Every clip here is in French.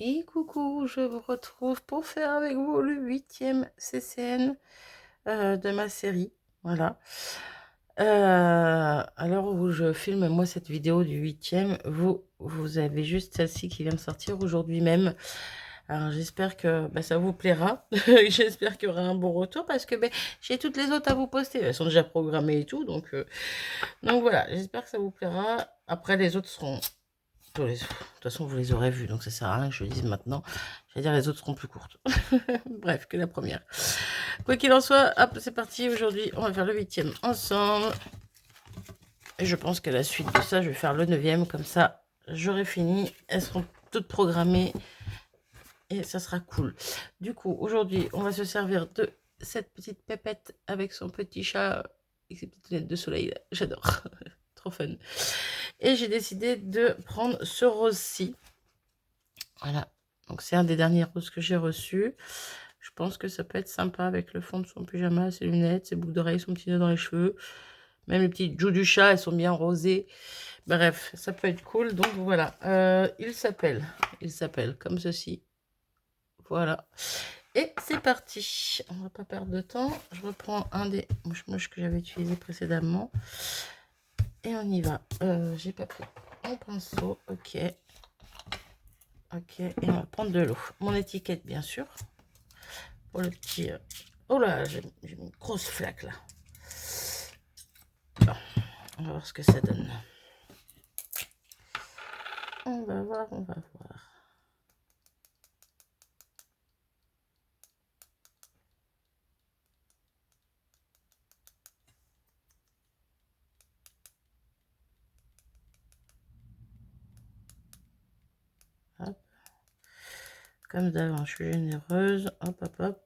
Et coucou, je vous retrouve pour faire avec vous le 8e CCN de ma série. Voilà. À l'heure où je filme moi cette vidéo du 8e, vous avez juste celle-ci qui vient de sortir aujourd'hui même. Alors j'espère que ça vous plaira. J'espère qu'il y aura un bon retour parce que j'ai toutes les autres à vous poster. Elles sont déjà programmées et tout. Donc voilà, j'espère que ça vous plaira. Après les autres seront... De toute façon, vous les aurez vus, donc ça sert à rien que je le dise maintenant. J'allais dire, les autres seront plus courtes. Bref, que la première. Quoi qu'il en soit, hop, c'est parti. Aujourd'hui, on va faire le 8e ensemble. Et je pense qu'à la suite de ça, je vais faire le 9e. Comme ça, j'aurai fini. Elles seront toutes programmées. Et ça sera cool. Du coup, aujourd'hui, on va se servir de cette petite pépette avec son petit chat et ses petites lunettes de soleil. J'adore. Trop fun. Et j'ai décidé de prendre ce rose-ci. Voilà, donc c'est un des derniers roses que j'ai reçu. Je pense que ça peut être sympa avec le fond de son pyjama, ses lunettes, ses boucles d'oreilles, son petit nœud dans les cheveux. Même les petites joues du chat, elles sont bien rosées. Bref, ça peut être cool. Donc voilà, il s'appelle comme ceci. Voilà. Et c'est parti. On va pas perdre de temps. Je reprends un des mouches que j'avais utilisé précédemment. Et on y va. J'ai pas pris mon pinceau. Ok. Ok, et on va prendre de l'eau. Mon étiquette, bien sûr. Pour le petit... Oh là, j'ai une grosse flaque, là. Bon, on va voir ce que ça donne. On va voir, on va voir. Hop. Comme d'avant, je suis généreuse. Hop, hop, hop.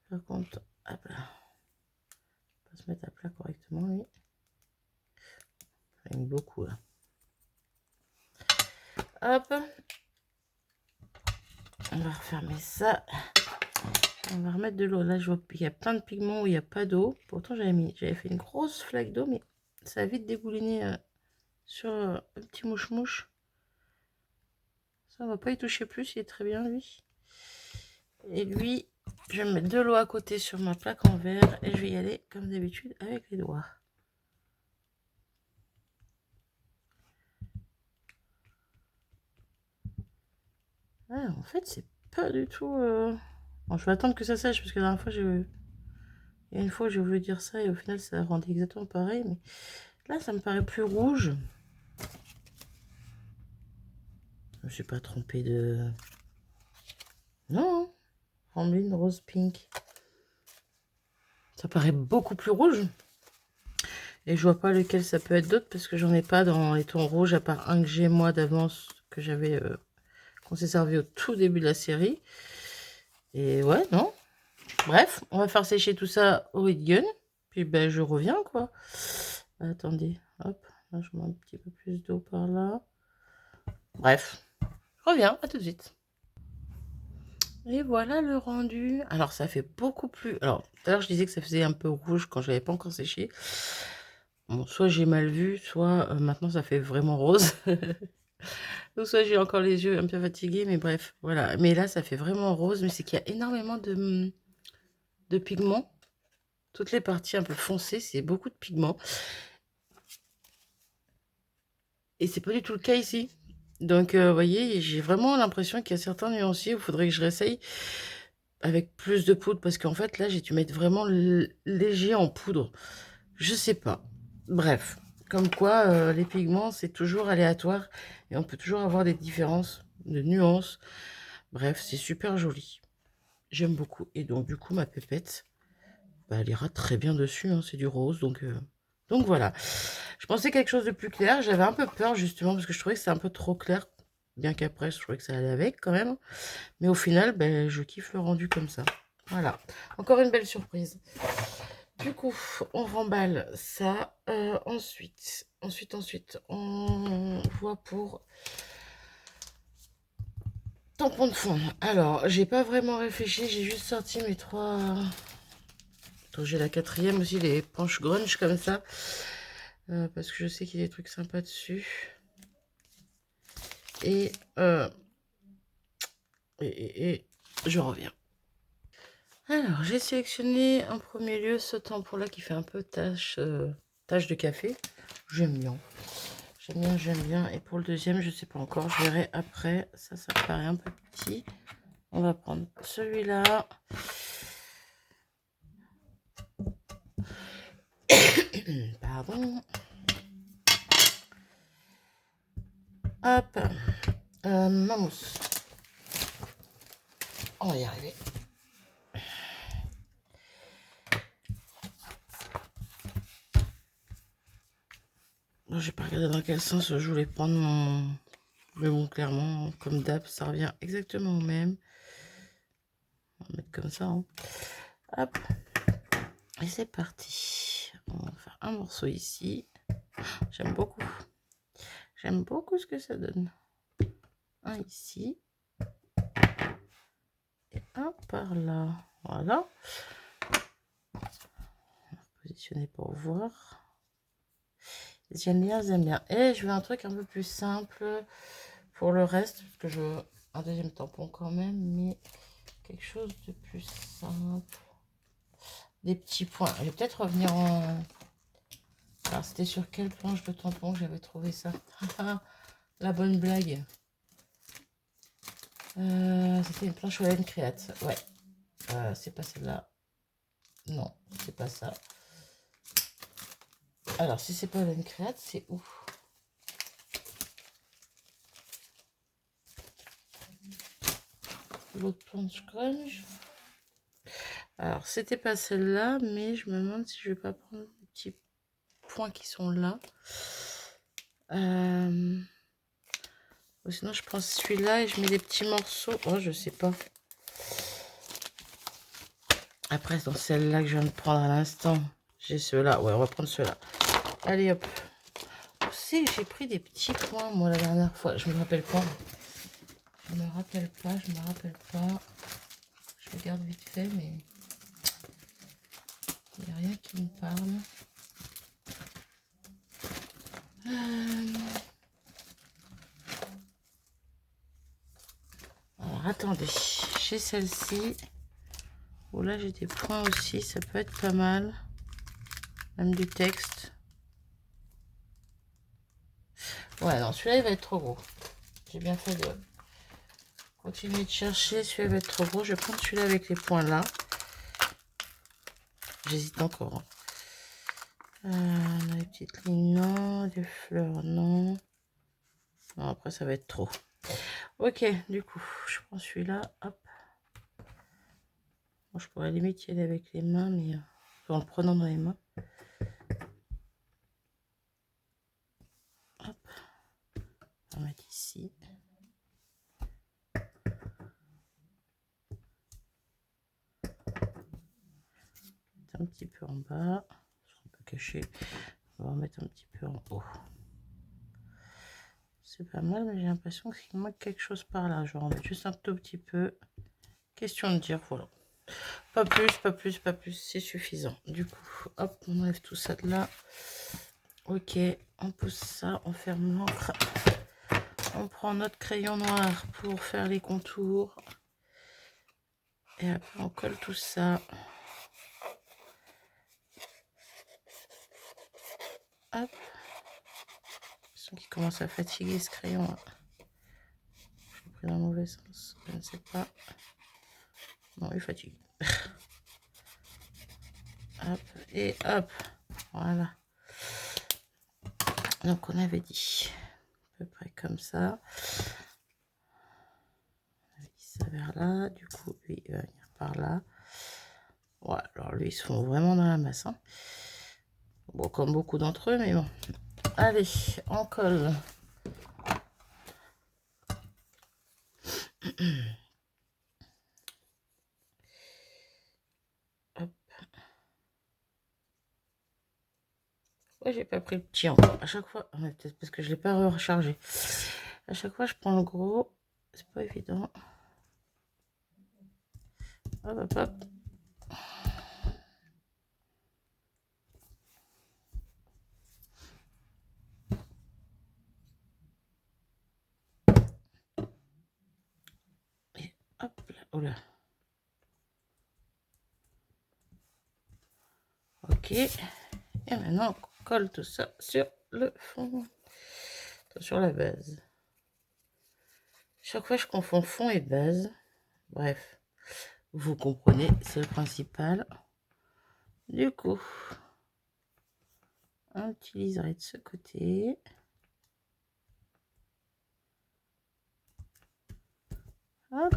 Par contre, hop là. On va se mettre à plat correctement, lui. Il y en a beaucoup, là. Hop. On va refermer ça. On va remettre de l'eau. Là, je vois qu'il y a plein de pigments où il n'y a pas d'eau. Pourtant, j'avais fait une grosse flaque d'eau, mais ça a vite dégouliné sur un petit mouche-mouche. Ça, on va pas y toucher plus, il est très bien, lui. Et lui, je vais mettre de l'eau à côté sur ma plaque en verre et je vais y aller, comme d'habitude, avec les doigts. Ah, en fait, c'est pas du tout... Bon, je vais attendre que ça sèche, parce que la dernière fois, il y a une fois, j'ai voulu dire ça et au final, ça rendait exactement pareil. Mais là, ça me paraît plus rouge. Je me suis pas trompée de... Non, Rambline Rose Pink. Ça paraît beaucoup plus rouge. Et je vois pas lequel ça peut être d'autre, parce que j'en ai pas dans les tons rouges, à part un que j'ai moi d'avance, que j'avais... qu'on s'est servi au tout début de la série. Et ouais, non. Bref, on va faire sécher tout ça au heat gun. Puis je reviens, quoi. Attendez, hop. Là, je mets un petit peu plus d'eau par là. Bref, je reviens, à tout de suite. Et voilà le rendu. Alors, ça fait beaucoup plus... Alors, tout à l'heure, je disais que ça faisait un peu rouge quand je l'avais pas encore séché. Bon, soit j'ai mal vu, soit maintenant, ça fait vraiment rose. Donc, soit j'ai encore les yeux un peu fatigués, mais bref, voilà. Mais là, ça fait vraiment rose, mais c'est qu'il y a énormément de pigments. Toutes les parties un peu foncées, c'est beaucoup de pigments. Et c'est pas du tout le cas ici. Donc, vous voyez, j'ai vraiment l'impression qu'il y a certains nuanciers où il faudrait que je réessaye avec plus de poudre. Parce qu'en fait, là, j'ai dû mettre vraiment léger en poudre. Je sais pas. Bref, comme quoi, les pigments, c'est toujours aléatoire. Et on peut toujours avoir des différences de nuances. Bref, c'est super joli. J'aime beaucoup. Et donc, du coup, ma pépette, elle ira très bien dessus. Hein, c'est du rose, donc voilà. Je pensais quelque chose de plus clair. J'avais un peu peur, justement, parce que je trouvais que c'est un peu trop clair. Bien qu'après, je trouvais que ça allait avec, quand même. Mais au final, je kiffe le rendu comme ça. Voilà. Encore une belle surprise. Du coup, on remballe ça. Ensuite, on voit pour tampon de fond. Alors, j'ai pas vraiment réfléchi. J'ai juste sorti mes 3... Attends, j'ai la 4e aussi, les penches grunge comme ça. Parce que je sais qu'il y a des trucs sympas dessus. Et et je reviens. Alors, j'ai sélectionné en premier lieu ce tampon-là qui fait un peu tache de café. J'aime bien. J'aime bien. Et pour le deuxième, je sais pas encore. Je verrai après. Ça me paraît un peu petit. On va prendre celui-là. Pardon. Hop. Ma mousse. On va y arriver. J'ai pas regardé dans quel sens je voulais prendre mon... Mais bon, clairement, comme d'hab, ça revient exactement au même. On va mettre comme ça. Hein. Hop. Et c'est parti. On va faire un morceau ici. J'aime beaucoup. J'aime beaucoup ce que ça donne. Un ici. Et un par là. Voilà. On va positionner pour voir. J'aime bien, j'aime bien. Et je veux un truc un peu plus simple pour le reste. Parce que je veux un deuxième tampon quand même. Mais quelque chose de plus simple. Des petits points. Je vais peut-être revenir en... Alors, c'était sur quelle planche de tampon que j'avais trouvé ça? La bonne blague. C'était une planche au laine créate. Ouais. C'est pas celle-là. Non, c'est pas ça. Alors, si c'est pas laine créate, c'est où? L'autre planche grunge. Alors, c'était pas celle-là, mais je me demande si je vais pas prendre les petits points qui sont là. Ou sinon, je prends celui-là et je mets des petits morceaux. Oh, je sais pas. Après, dans celle-là que je viens de prendre à l'instant, j'ai ceux-là. Ouais, on va prendre ceux-là. Allez, hop. Vous savez, j'ai pris des petits points, moi, la dernière fois. Je me rappelle pas. Je me rappelle pas. Je regarde vite fait, mais il n'y a rien qui me parle. Alors, attendez. J'ai celle-ci. Oh, là, j'ai des points aussi. Ça peut être pas mal. Même du texte. Ouais, non, celui-là, il va être trop gros. J'ai bien fait de continuer de chercher. Celui-là va être trop gros. Je vais prendre celui-là avec les points là. J'hésite encore. Les petites lignes, non. Des fleurs, non. Non, après, ça va être trop. Ok, du coup, je prends celui-là. Hop. Bon, je pourrais limite y aller avec les mains, mais en le prenant dans les mains. Hop. On va mettre ici. Un petit peu en bas. Un peu caché. On va en mettre un petit peu en haut. C'est pas mal, mais j'ai l'impression qu'il manque quelque chose par là. Je vais en mettre juste un tout petit peu. Question de dire, voilà. Pas plus, pas plus, pas plus. C'est suffisant. Du coup, hop, on enlève tout ça de là. Ok, on pousse ça, on ferme l'encre. On prend notre crayon noir pour faire les contours. Et après, on colle tout ça. Hop. Qui commence à fatiguer ce crayon. Je l'ai pris dans le mauvais sens. Je ne sais pas. Non, il fatigue. Hop. Et hop. Voilà. Donc, on avait dit à peu près comme ça. On avait dit ça vers là. Du coup, lui, il va venir par là. Ouais, alors lui, ils se font vraiment dans la masse. Hein. Bon, comme beaucoup d'entre eux, mais bon. Allez, on colle. Hop. Ouais, j'ai pas pris le petit encore. À chaque fois, peut-être parce que je l'ai pas rechargé. À chaque fois, je prends le gros. C'est pas évident. Hop, hop, hop. Oula. Ok. Et maintenant, on colle tout ça sur le fond. Sur la base. Chaque fois, je confonds fond et base. Bref. Vous comprenez, c'est le principal. Du coup, on utiliserait de ce côté. Hop.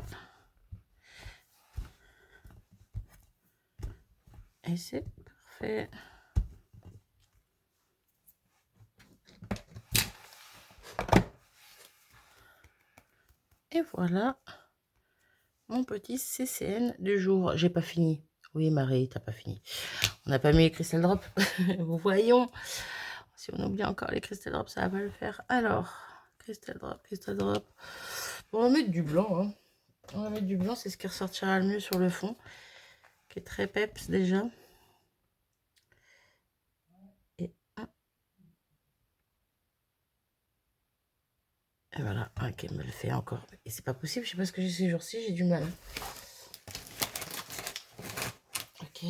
Et c'est parfait. Et voilà mon petit CCN du jour. J'ai pas fini. Oui, Marie, t'as pas fini. On n'a pas mis les crystal drops. Voyons. Si on oublie encore les crystal drops, ça va pas le faire. Alors, crystal drop, crystal drop. On va mettre du blanc. Hein. On va mettre du blanc, c'est ce qui ressortira le mieux sur le fond. Qui est très peps déjà. Et voilà, ok, me le fait encore. Et c'est pas possible, je sais pas ce que j'ai ces jours-ci, j'ai du mal. Ok.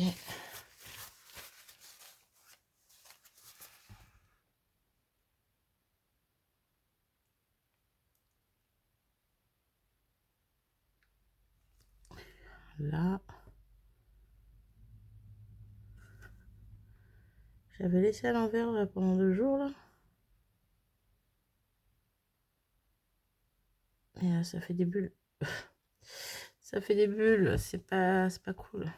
Là. J'avais laissé à l'envers là, pendant 2 jours là. Et ça fait des bulles. Ça fait des bulles, c'est pas cool.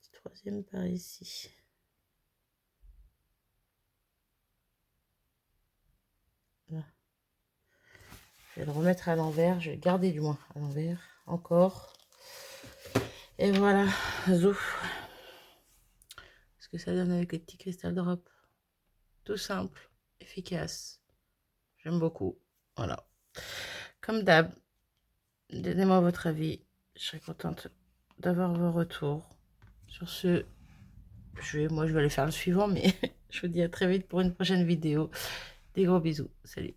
Petit troisième par ici. Là. Je vais le remettre à l'envers, je vais le garder du moins à l'envers. Encore. Et voilà, zouf. Ce que ça donne avec les petits cristals drop. Tout simple, efficace. J'aime beaucoup. Voilà. Comme d'hab, donnez-moi votre avis. Je serais contente d'avoir vos retours. Sur ce, moi je vais aller faire le suivant, mais je vous dis à très vite pour une prochaine vidéo. Des gros bisous. Salut.